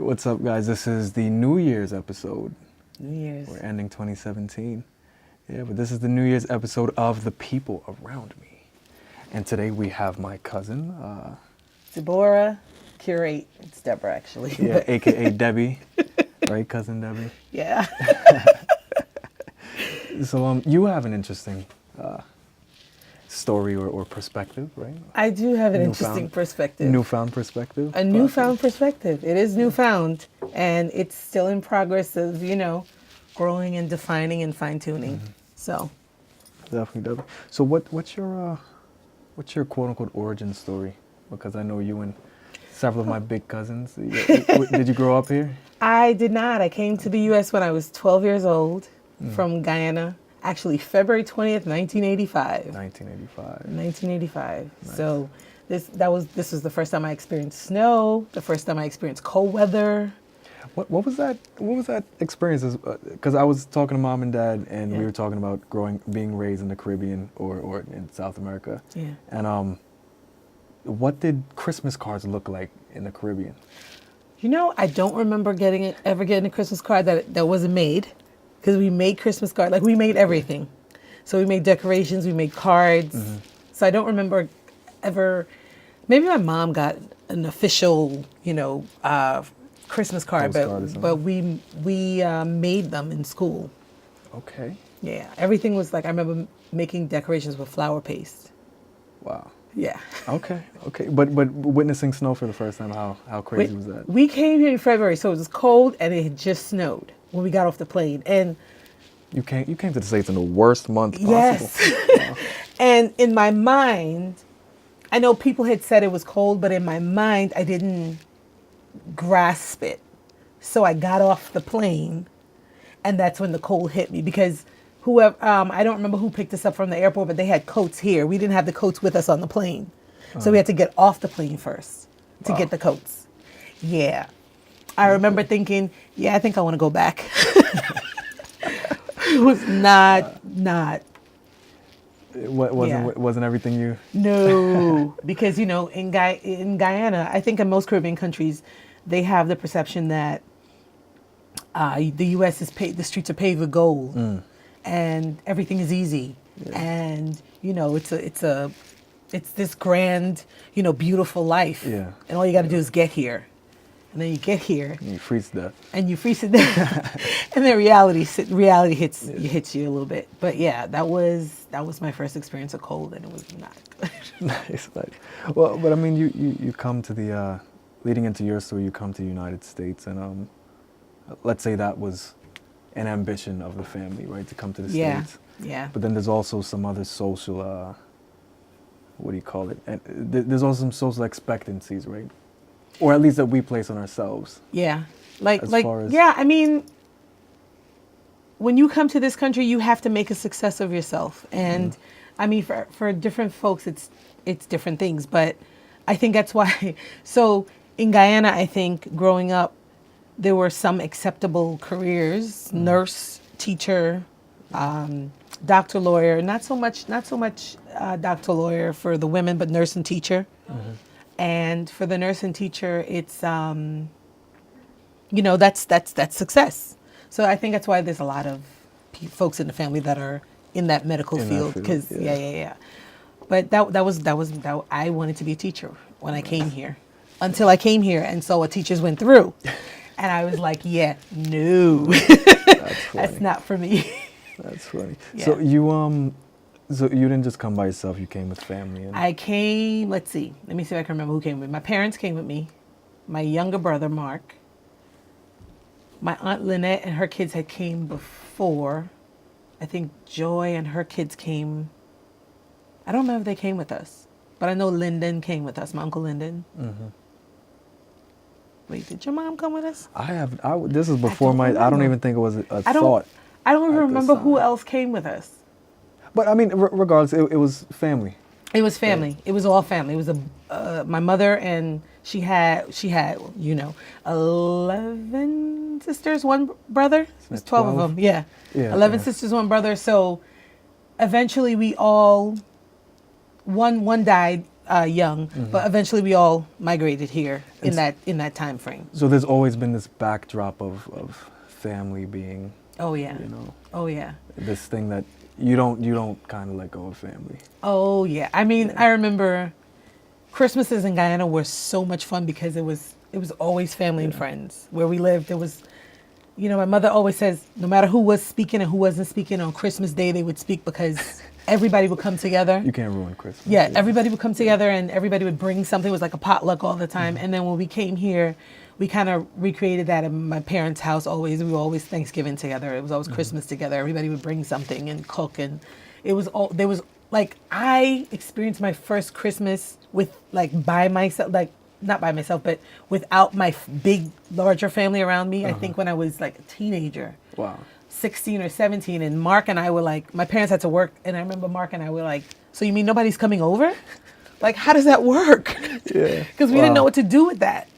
What's up, guys? This is the New Year's episode. New Year's. We're ending 2017. Yeah, but this is the New Year's episode of The People Around Me. And today we have my cousin. Deborah Curate. It's Deborah, actually. Yeah, a.k.a. Debbie. Right, Cousin Debbie? Yeah. So you have an interesting story or perspective, right? I do have an interesting perspective. Newfound perspective? A newfound perspective. It is newfound, and it's still in progress of, growing and defining and fine-tuning. Mm-hmm. So. Definitely. So what's your quote unquote origin story? Because I know you and several of my big cousins. Did you grow up here? I did not. I came to the U.S. when I was 12 years old from Guyana. Actually, February 20th, 1985. 1985. 1985. Nice. So this was the first time I experienced snow, the first time I experienced cold weather. What was that? What was that experience? Because I was talking to Mom and Dad, and we were talking about being raised in the Caribbean or in South America. Yeah. And what did Christmas cards look like in the Caribbean? I don't remember ever getting a Christmas card that wasn't made, because we made Christmas cards. Like, we made everything. So we made decorations, we made cards. Mm-hmm. So I don't remember ever. Maybe my mom got an official, Christmas card, but we made them in school. Okay. Yeah, everything was like, I remember making decorations with flour paste. Wow. Yeah. Okay. But witnessing snow for the first time, how crazy was that? We came here in February, so it was cold, and it had just snowed when we got off the plane. And you came to the States in the worst month possible. Yes. Wow. And in my mind, I know people had said it was cold, but in my mind, I didn't grasp it. So I got off the plane, and that's when the cold hit me, because whoever, I don't remember who picked us up from the airport, but they had coats here. We didn't have the coats with us on the plane. So we had to get off the plane first to get the coats. Yeah. I remember thinking, I think I want to go back. It was not. It wasn't everything you... No, because, in Guyana, I think in most Caribbean countries, they have the perception that the U.S. the streets are paved with gold, and everything is easy, and it's this grand, beautiful life, and all you got to do is get here, and then you get here, and you freeze to death, and then reality hits you a little bit. But yeah, that was my first experience of cold, and it was not good. Nice. Well, but I mean, you come to the leading into your story, you come to the United States, and let's say that was an ambition of the family, right, to come to the States. Yeah. But then there's also some other social, what do you call it? And there's also some social expectancies, right? Or at least that we place on ourselves. Yeah. I mean, when you come to this country, you have to make a success of yourself. And I mean, for different folks, it's different things. But I think that's why. So in Guyana, I think growing up, there were some acceptable careers: nurse, teacher, doctor, lawyer. Not so much doctor, lawyer for the women, but nurse and teacher. Mm-hmm. And for the nurse and teacher, it's that's success. So I think that's why there's a lot of folks in the family that are in that medical field, because yeah. But that I wanted to be a teacher when I came here, until I came here and saw what teachers went through. And I was like, no, that's not for me. That's funny. Yeah. So you didn't just come by yourself, you came with family. I came, let me see if I can remember who came with me. My parents came with me, my younger brother, Mark, my Aunt Lynette and her kids had came before. I think Joy and her kids came. I don't remember if they came with us, but I know Lyndon came with us, my Uncle Lyndon. Mm-hmm. Wait, did your mom come with us? This is before I don't even think it was a thought. I don't even remember who else came with us. But I mean, regardless, it was family. It was family. Yeah. It was all family. It was my mother, and she had 11 sisters, one brother. There's 12 of them. Yeah. 11 sisters, one brother. So eventually we all one died young, but eventually we all migrated here in that time frame. So there's always been this backdrop of family being, Oh yeah. Oh yeah. this thing that you don't kind of let go of family. Oh yeah. I mean, I remember Christmases in Guyana were so much fun because it was always family and friends. Where we lived, it was, my mother always says, no matter who was speaking and who wasn't speaking on Christmas Day, they would speak because everybody would come together. You can't ruin Christmas. Yeah, everybody would come together and everybody would bring something. It was like a potluck all the time. And then when we came here, we kind of recreated that in my parents' house always. We were always Thanksgiving together. It was always Christmas together. Everybody would bring something and cook. And it was all, there was like, I experienced my first Christmas with by myself, not by myself, but without my big, larger family around me. I think when I was like a teenager. Wow. 16 or 17, and Mark and I were like, my parents had to work, and I remember Mark and I were like, so you mean nobody's coming over? Like, how does that work? Yeah. Because we didn't know what to do with that.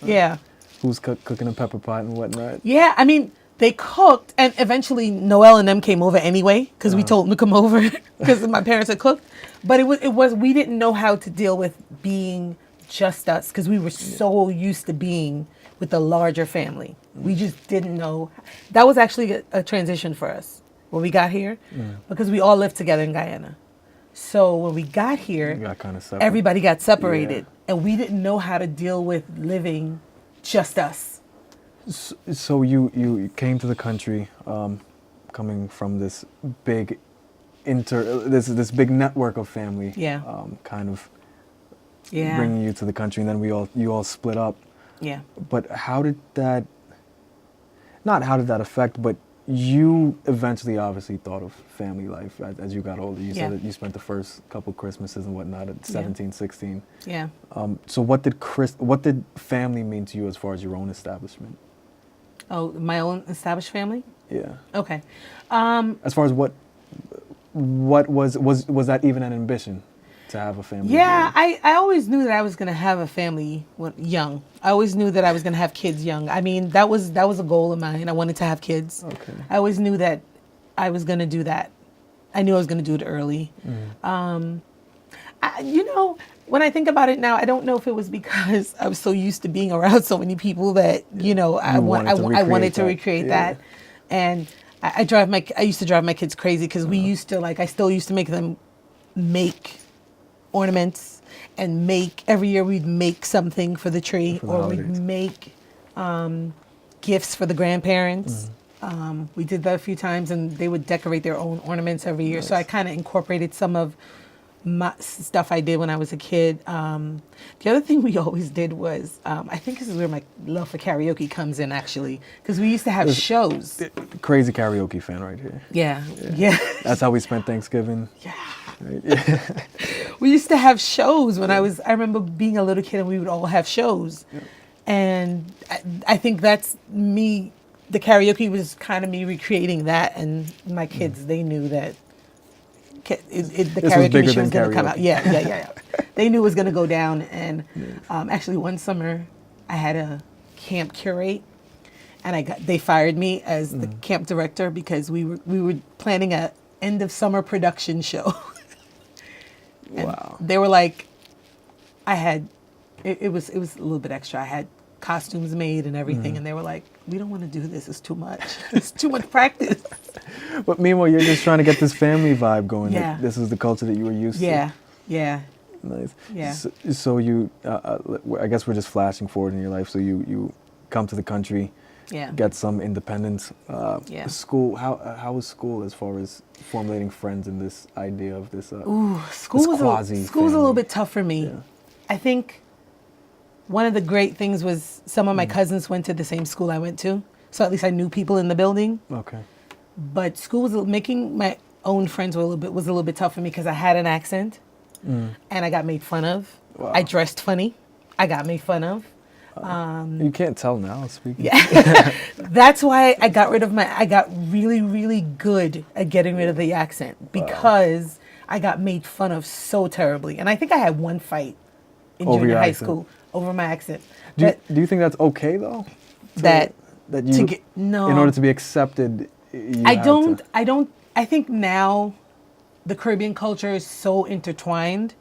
Yeah. Who's cooking a pepper pot and whatnot? Yeah, I mean, they cooked, and eventually Noel and them came over anyway, because we told them to come over, because my parents had cooked. But it was we didn't know how to deal with being just us, because we were so used to being with a larger family. We just didn't know. That was actually a transition for us when we got here, because we all lived together in Guyana. So when we got here, You got kind of separate. everybody got separated, and we didn't know how to deal with living just us. So you came to the country, coming from this big this big network of family. Yeah. Kind of Yeah. bringing you to the country, and then you all split up. Yeah. But how did that? Not how did that affect, but you eventually obviously thought of family life as you got older. You said that you spent the first couple Christmases and whatnot at 17, 16. Yeah. So what did family mean to you as far as your own establishment? Oh, my own established family? Yeah. Okay. As far as what was that even an ambition to have a family? Yeah, I always knew that I was going to have a family young. I always knew that I was going to have kids young. I mean, that was a goal of mine. I wanted to have kids. Okay. I always knew that I was going to do that. I knew I was going to do it early. When I think about it now, I don't know if it was because I was so used to being around so many people that, I wanted to recreate that. And I used to drive my kids crazy because I still used to make them make ornaments, and every year we'd make something for the tree, or we'd make gifts for the grandparents. We did that a few times, and they would decorate their own ornaments every year. Nice. So I kind of incorporated some of my stuff I did when I was a kid. The other thing we always did was, I think this is where my love for karaoke comes in, actually, because we used to have shows. Crazy karaoke fan right here. Yeah. That's how we spent Thanksgiving. Yeah. Right? Yeah. We used to have shows when I remember being a little kid, and we would all have shows. Yeah. And I think that's me. The karaoke was kind of me recreating that, and my kids, they knew that the karaoke machine was going to come out. Yeah. They knew it was going to go down. And actually, one summer, I had a camp curate, and they fired me as the camp director because we were planning a end of summer production show. Wow. They were like, it was a little bit extra. I had costumes made and everything, and they were like, we don't want to do this, it's too much. It's too much practice. But meanwhile, you're just trying to get this family vibe going. Yeah. This is the culture that you were used to. Yeah. Nice. Yeah. So you, I guess we're just flashing forward in your life. So you come to the country, get some independence. School, how was school as far as formulating friends in this idea of this? School was a little bit tough for me. Yeah. I think one of the great things was some of my cousins went to the same school I went to, so at least I knew people in the building. Okay. But school making my own friends was a little bit tough for me because I had an accent, and I got made fun of. Wow. I dressed funny. I got made fun of. You can't tell now, speaking. Yeah. That's why I got really, really good at getting rid of the accent, because I got made fun of so terribly. And I think I had one fight in junior high school over my accent. Do you think that's okay though? In order to be accepted, I think now the Caribbean culture is so intertwined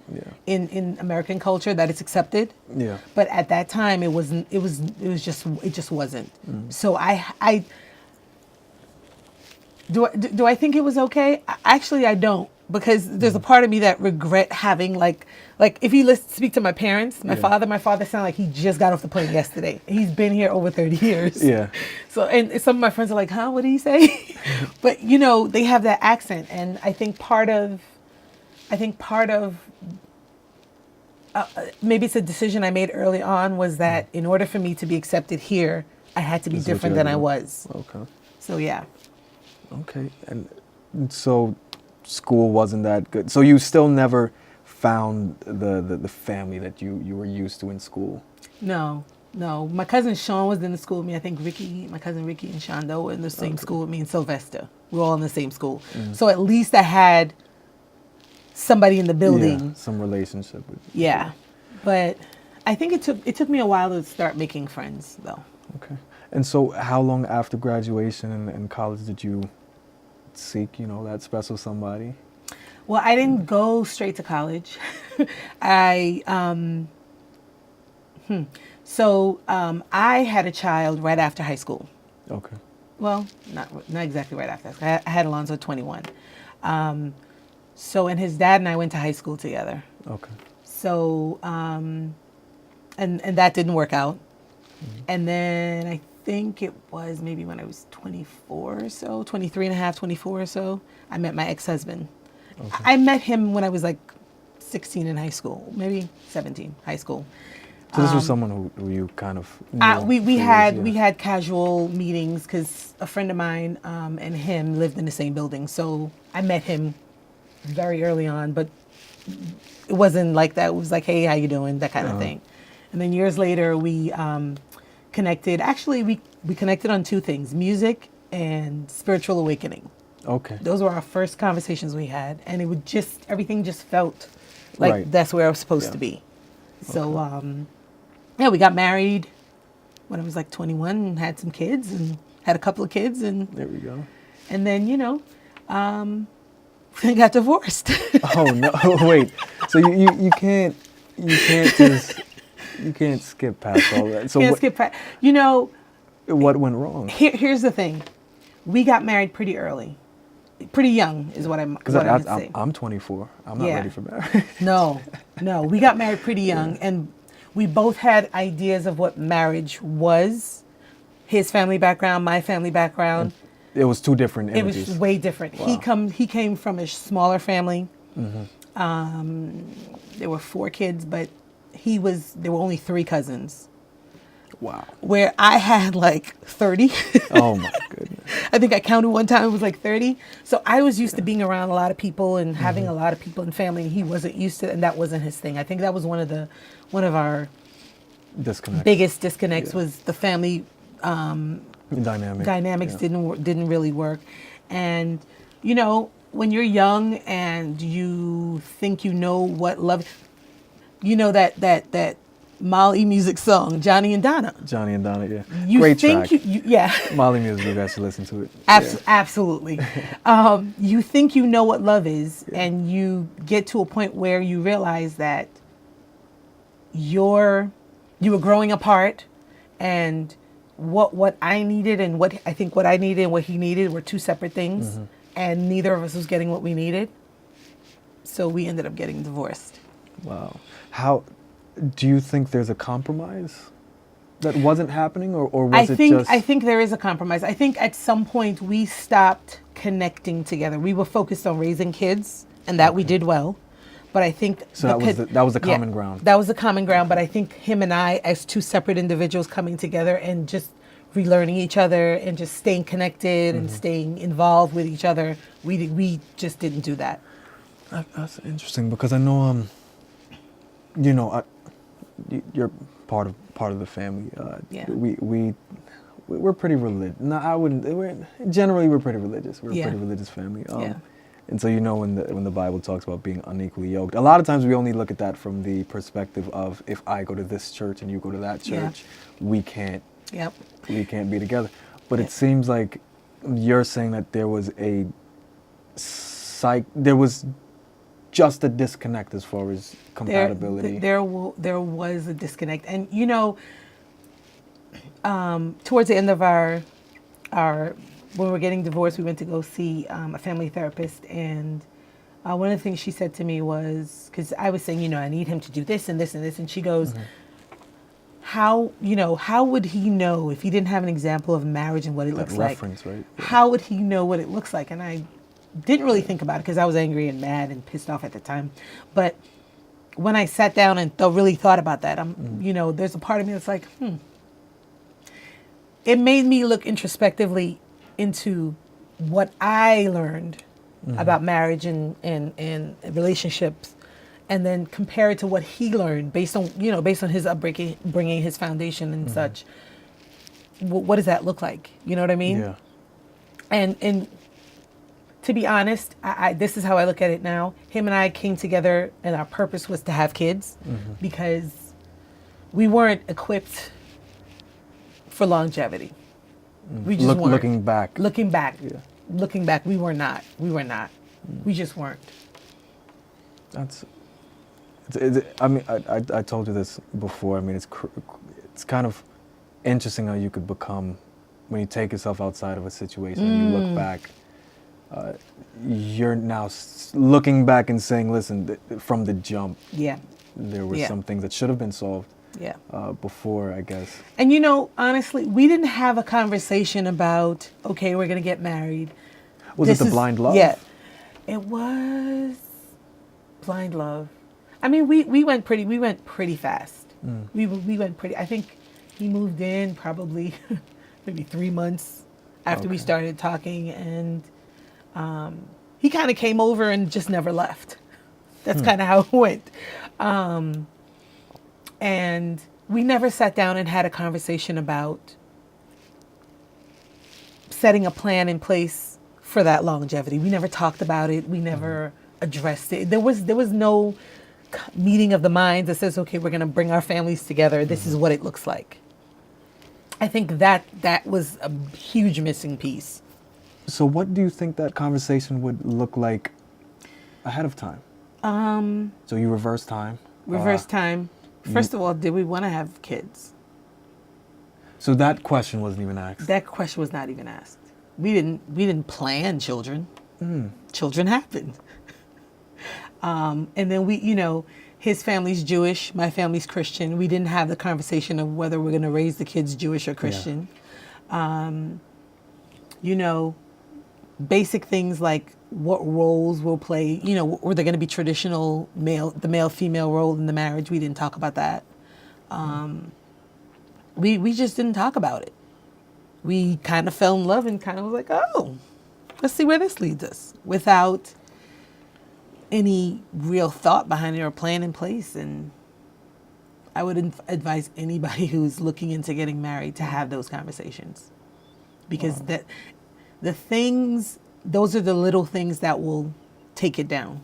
in American culture that it's accepted. Yeah. But at that time, it wasn't. It just wasn't. So I do I think it was okay? Actually, I don't, because there's a part of me that regret having like if you speak to my parents, my father sounded like he just got off the plane yesterday. He's been here over 30 years. Yeah. So, and some of my friends are like, huh, what did he say? But you know, they have that accent. And I think part of maybe it's a decision I made early on, was that in order for me to be accepted here, I had to be different than I was. Okay. So yeah. Okay. And so school wasn't that good. So you still never found the family that you were used to in school? No. My cousin Sean was in the school with me. I think my cousin Ricky and Shondo were in the same school with me, and Sylvester. We were all in the same school. So at least I had somebody in the building. Yeah, some relationship with Yeah. But I think it took me a while to start making friends, though. Okay. And so how long after graduation and college did you seek, that special somebody? Well, I didn't go straight to college. I had a child right after high school. Okay. Well, not exactly right after. I had Alonzo at 21. And his dad and I went to high school together. Okay. So, and that didn't work out. And then I think it was maybe when I was 24 or so, 23 and a half, 24 or so, I met my ex-husband. Okay. I met him when I was like 16 in high school, maybe 17, high school. So this was someone who you kind of knew we had casual meetings, because a friend of mine and him lived in the same building. So I met him very early on, but it wasn't like that. It was like, hey, how you doing? That kind of thing. And then years later, we connected. Actually, we connected on two things: music and spiritual awakening. Okay. Those were our first conversations we had, and it would everything just felt like that's where I was supposed to be. So, we got married when I was like 21 and had some kids and had a couple of kids, and there we go. And then, we got divorced. Oh no! Wait. So you can't skip past all that. So skip past. What went wrong? Here's the thing: we got married pretty early, pretty young, is what I'm. Because I'm 24. I'm not ready for marriage. No, we got married pretty young, and we both had ideas of what marriage was. His family background, my family background. It was two different images. It was way different. Wow. He came from a smaller family. There were 4 kids, but there were only 3 cousins. Wow. Where I had like 30. Oh my goodness. I think I counted one time, it was like 30. So I was used to being around a lot of people and having a lot of people in family, and he wasn't used to it, and that wasn't his thing. I think that was one of our biggest disconnects was the family dynamics didn't really work. And when you're young and you think you know what love, that Mali music song, Johnny and Donna. Johnny and Donna, yeah. Great track. Yeah. Mali music, you guys should listen to it. Absolutely. You think you know what love is, and you get to a point where you realize that you were growing apart, and what I needed and what I needed and what he needed were 2 separate things, and neither of us was getting what we needed. So we ended up getting divorced. Wow. How do you think there's a compromise that wasn't happening, or was it just? I think there is a compromise. I think at some point we stopped connecting together. We were focused on raising kids, and that we did well. But I think that was the common ground. That was the common ground. But I think him and I, as 2 separate individuals coming together and just relearning each other and just staying connected and staying involved with each other, we just didn't do that. That's interesting, because I know you're part of the family. We're pretty religious. No, I wouldn't. We're pretty religious. We're a pretty religious family. And so when the Bible talks about being unequally yoked, a lot of times we only look at that from the perspective of, if I go to this church and you go to that church, we can't be together. But it seems like you're saying that there was a there was just a disconnect as far as compatibility. There was a disconnect, and you know, towards the end of our when we were getting divorced, we went to go see a family therapist, and one of the things she said to me was, because I was saying, you know, I need him to do this and this and this, and she goes, how would he know if he didn't have an example of marriage and what it looks like? Reference, right? Yeah. How would he know what it looks like? And I didn't really think about it because I was angry and mad and pissed off at the time. But when I sat down and really thought about that, you know, there's a part of me that's like, It made me look introspectively into what I learned about marriage and relationships, and then compare it to what he learned based on his upbringing, his foundation and such. What does that look like? You know what I mean? Yeah. And to be honest, I this is how I look at it now. Him and I came together, and our purpose was to have kids, because we weren't equipped for longevity. We just weren't. Looking back. Yeah. Looking back, we were not. We just weren't. I mean, I told you this before. I mean, it's kind of interesting how you could become when you take yourself outside of a situation and you look back. You're now looking back and saying, listen, from the jump, there were some things that should have been solved before, I guess. And you know, honestly, we didn't have a conversation about, okay, we're going to get married. Was it the blind love? Yeah, it was blind love. I mean, we went pretty fast. We went pretty. I think he moved in probably maybe 3 months after we started talking, and he kind of came over and just never left. That's kind of how it went. And we never sat down and had a conversation about setting a plan in place for that longevity. We never talked about it. We never addressed it. There was no meeting of the minds that says, okay, we're going to bring our families together. This is what it looks like. I think that was a huge missing piece. So what do you think that conversation would look like ahead of time? So you reverse time. Time. First of all, did we want to have kids? So that question wasn't even asked. That question was not even asked. We didn't plan children. Children happened. And then his family's Jewish, my family's Christian. We didn't have the conversation of whether we're going to raise the kids Jewish or Christian. Basic things like what roles we'll play. Were there going to be traditional the male-female role in the marriage? We didn't talk about that. We just didn't talk about it. We kind of fell in love and kind of was like, oh, let's see where this leads us, without any real thought behind it or plan in place. And I would advise anybody who's looking into getting married to have those conversations, because those are the little things that will take it down.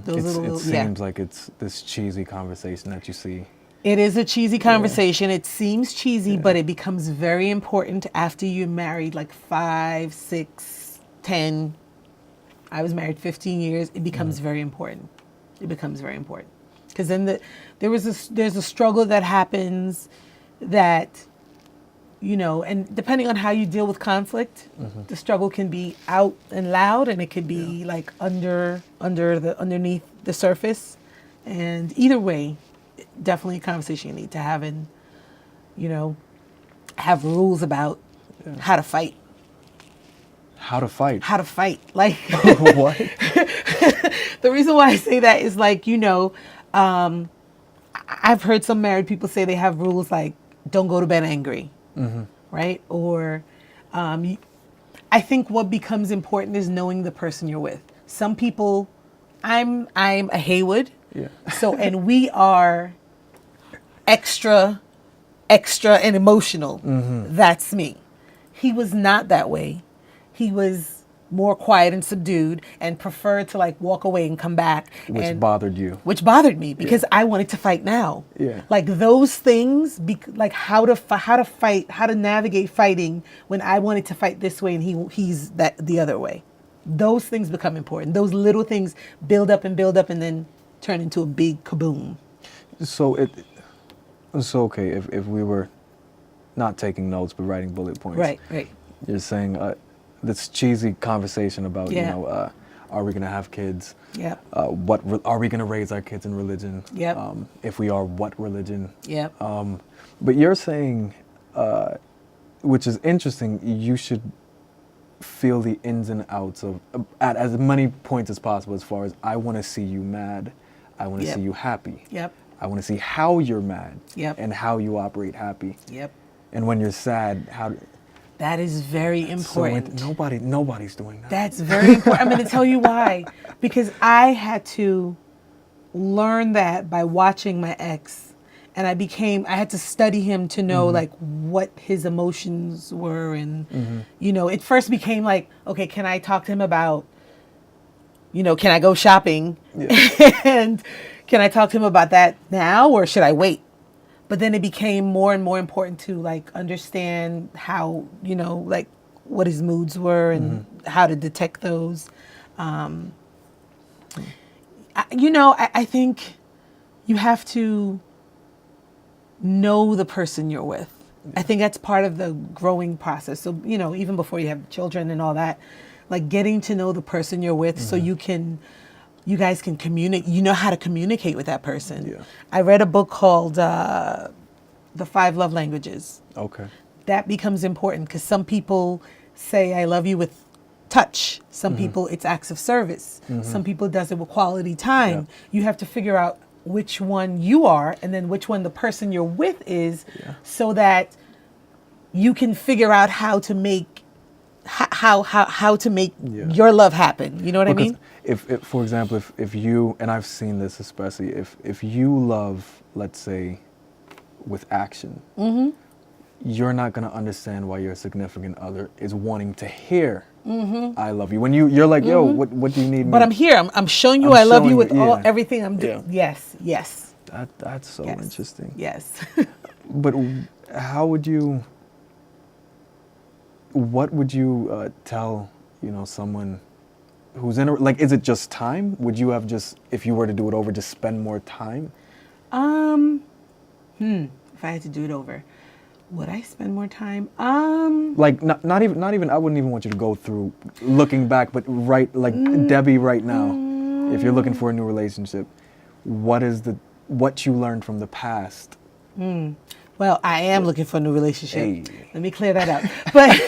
It seems like it's this cheesy conversation that you see. It is a cheesy conversation. It seems cheesy, but it becomes very important after you're married, like 5, 6, 10. I was married 15 years. It becomes very important. It becomes very important. Because then there's a struggle that happens that, and depending on how you deal with conflict, the struggle can be out and loud, and it could be like underneath the surface. And either way, definitely a conversation you need to have, and have rules about how to fight. How to fight? How to fight. Like what? The reason why I say that is I've heard some married people say they have rules like don't go to bed angry, right? Or I think what becomes important is knowing the person you're with. Some people, I'm a Haywood. Yeah. So, and we are extra and emotional. That's me. He was not that way. He was more quiet and subdued and preferred to walk away and come back. Which bothered you. Which bothered me because I wanted to fight now. Yeah. Like those things, how to fight, how to navigate fighting when I wanted to fight this way and he's the other way. those things become important. Those little things build up and then turn into a big kaboom. So okay, if we were not taking notes but writing bullet points. Right. You're saying this cheesy conversation about are we gonna have kids? Yeah. Are we gonna raise our kids in religion? Yep. If we are, what religion? Yep. But you're saying, which is interesting, you should feel the ins and outs of at as many points as possible. As far as I want to see you mad, I want to see you happy. Yep. I want to see how you're mad. Yep. And how you operate happy. Yep. And when you're sad, how. That is very important. So nobody's doing that. That's very important. I'm going to tell you why. Because I had to learn that by watching my ex. And I had to study him to know like what his emotions were. And, it first became like, okay, can I talk to him about, can I go shopping? Yeah. And can I talk to him about that now or should I wait? But then it became more and more important to like understand how, like what his moods were and how to detect those. I think you have to know the person you're with. I think that's part of the growing process. So, even before you have children and all that, like getting to know the person you're with so you guys can communicate, how to communicate with that person. Yeah. I read a book called The 5 Love Languages. Okay. That becomes important because some people say, I love you with touch. Some people, it's acts of service. Some people does it with quality time. Yeah. You have to figure out which one you are and then which one the person you're with is so that you can figure out how to make your love happen. You know what I mean? If for example, if you, and I've seen this especially, if you love, let's say, with action, you're not going to understand why your significant other is wanting to hear I love you. When you're like, yo, what do you need? But I'm here. I'm showing you I love you with everything I'm doing. Yeah. Yes. That's so interesting. Yes. But what would you tell, someone who's in like, is it just time? Would you have just, if you were to do it over, just spend more time? If I had to do it over, would I spend more time? Like not even, I wouldn't even want you to go through looking back, but Debbie right now, if you're looking for a new relationship, what you learned from the past? Well, I am looking for a new relationship. Hey. Let me clear that up. But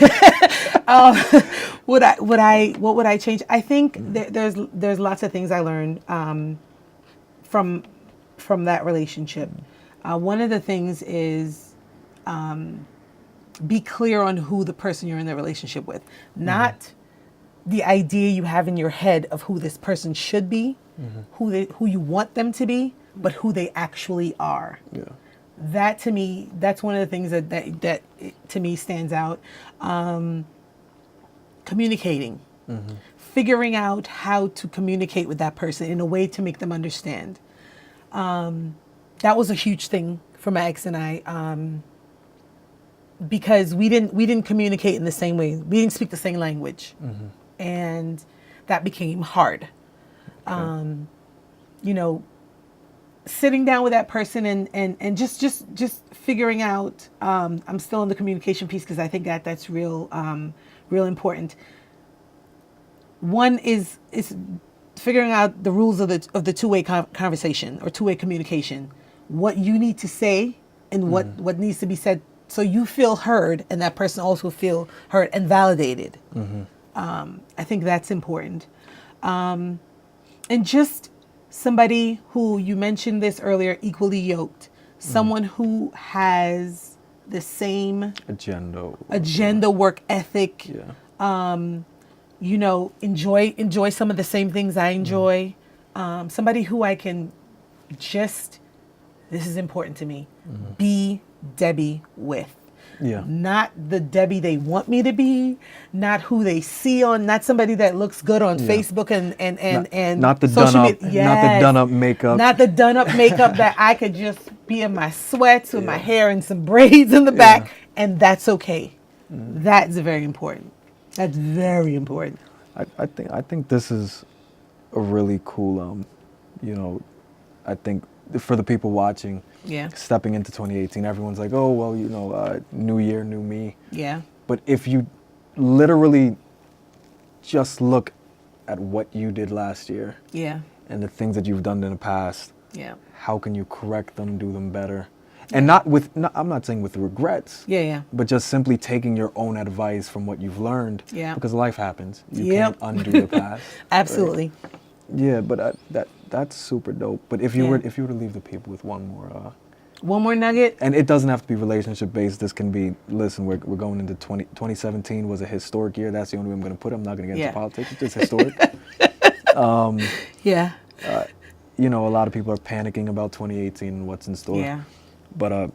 what would I change? I think there's lots of things I learned from that relationship. One of the things is be clear on who the person you're in the relationship with, not the idea you have in your head of who this person should be, who you want them to be, but who they actually are. Yeah. That to me, that's one of the things that to me stands out. Communicating, figuring out how to communicate with that person in a way to make them understand. That was a huge thing for my ex and I, because we didn't communicate in the same way. We didn't speak the same language, and that became hard. Okay. Sitting down with that person and just figuring out. I'm still in the communication piece because I think that's real important. One is figuring out the rules of the two-way conversation or two-way communication. What you need to say and what needs to be said, so you feel heard and that person also feel heard and validated. I think that's important. And just somebody who, you mentioned this earlier, equally yoked. Someone who has the same agenda, work ethic. Yeah. Enjoy some of the same things I enjoy. Somebody who I can just, this is important to me, be Debbie with. Yeah. Not the Debbie they want me to be, not who they see not somebody that looks good on Facebook and not the social done up, media. Not the done up makeup. Not the done up makeup that I could just be in my sweats with my hair and some braids in the back, and that's okay. That's very important. That's very important. I think this is a really cool, you know, I think for the people watching, Yeah. stepping into 2018, everyone's like, oh, well, you know, new year, new me. Yeah. But if you literally just look at what you did last year Yeah. and the things that you've done in the past, Yeah. how can you correct them, do them better? And not with, I'm not saying with regrets, Yeah. Yeah. but just simply taking your own advice from what you've learned. Yeah. Because life happens. You Yep. can't undo the past. Absolutely. Right? Yeah, but that's super dope. But if you Yeah. were to leave the people with one more nugget. and it doesn't have to be relationship based. This can be, listen, we're going into 2017 was a historic year. That's the only way I'm going to put it. I'm not going to get into politics. It's just historic. Yeah. You know, a lot of people are panicking about 2018 and what's in store. Yeah. But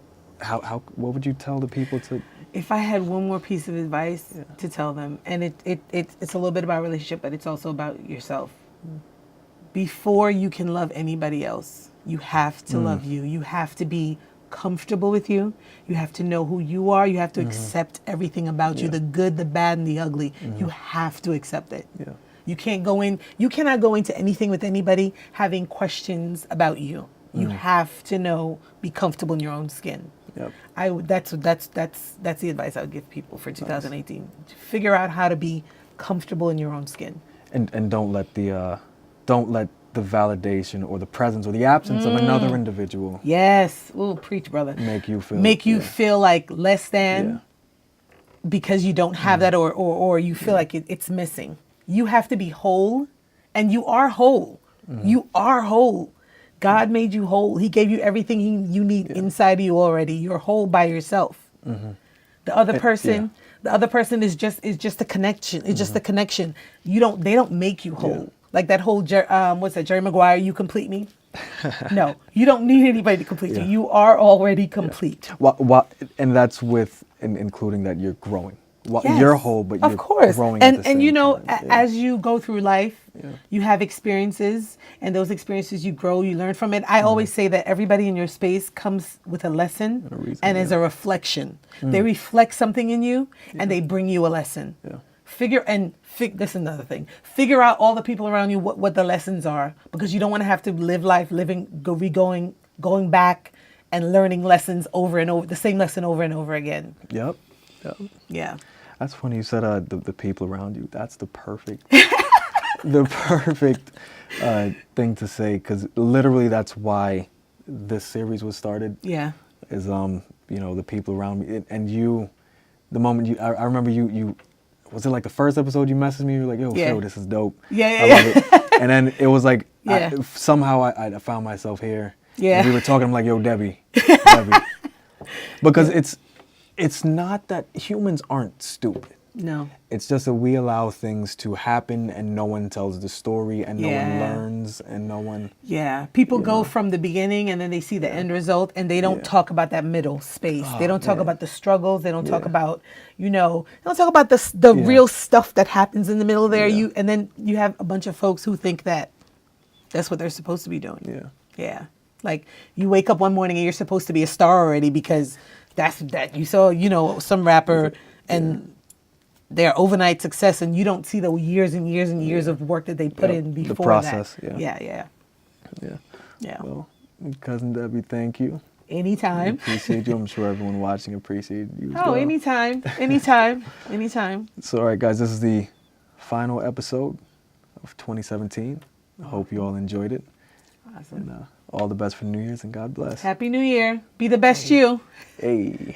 what would you tell the people to? If I had one more piece of advice to tell them, and it's a little bit about relationship, but it's also about yourself. Before you can love anybody else, you have to love you. You have to be comfortable with you. You have to know who you are. You have to accept everything about you, the good, the bad, and the ugly. You have to accept it. Yeah. You cannot go into anything with anybody having questions about you. You have to be comfortable in your own skin. Yep. That's the advice I would give people for 2018. Figure out how to be comfortable in your own skin. And don't let the validation or the presence or the absence of another individual. Yes. Ooh, preach, brother. Make you feel like less than because you don't have that or you feel like it's missing. You have to be whole, and you are whole. You are whole. God made you whole. He gave you everything you need inside of you already. You're whole by yourself. The other person, is just a connection. It's just a connection. They don't make you whole. Like that whole what's that, Jerry Maguire, you complete me? No, you don't need anybody to complete you. You are already complete. And that's with including that you're growing. Yes, you're whole, but you're growing. And you know, as you go through life, you have experiences, and those experiences you grow, you learn from it. I always say that everybody in your space comes with a lesson and as a reflection. They reflect something in you, and they bring you a lesson. This is another thing. Figure out all the people around you what the lessons are, because you don't want to have to live life going back and learning lessons over and over, the same lesson over and over again. Yep. Yeah. That's funny you said the people around you. That's the perfect thing to say, because literally that's why this series was started. Yeah. Is you know, the people around me and you. The moment I remember you. Was it like the first episode you messaged me? You were like, yo, Phil, this is dope. I love it. And then it was like, somehow I found myself here. Yeah. And we were talking, I'm like, yo, Debbie. Because it's not that humans aren't stupid. No. It's just that we allow things to happen and no one tells the story and no one learns and no one... Yeah. People go from the beginning and then they see the end result and they don't talk about that middle space. They don't talk about the struggles. They don't talk about, they don't talk about the real stuff that happens in the middle there. And then you have a bunch of folks who think that that's what they're supposed to be doing. Yeah. Yeah. Like you wake up one morning and you're supposed to be a star already because that you saw, some rapper and their overnight success, and you don't see the years and years and years of work that they put in before the process, that. Yeah. Well, Cousin Debbie, thank you. Anytime. I appreciate you. I'm sure everyone watching appreciate you. Oh, anytime. So, all right, guys, this is the final episode of 2017. I hope you all enjoyed it. Awesome. And all the best for New Year's, and God bless. Happy New Year. Be the best you. Hey.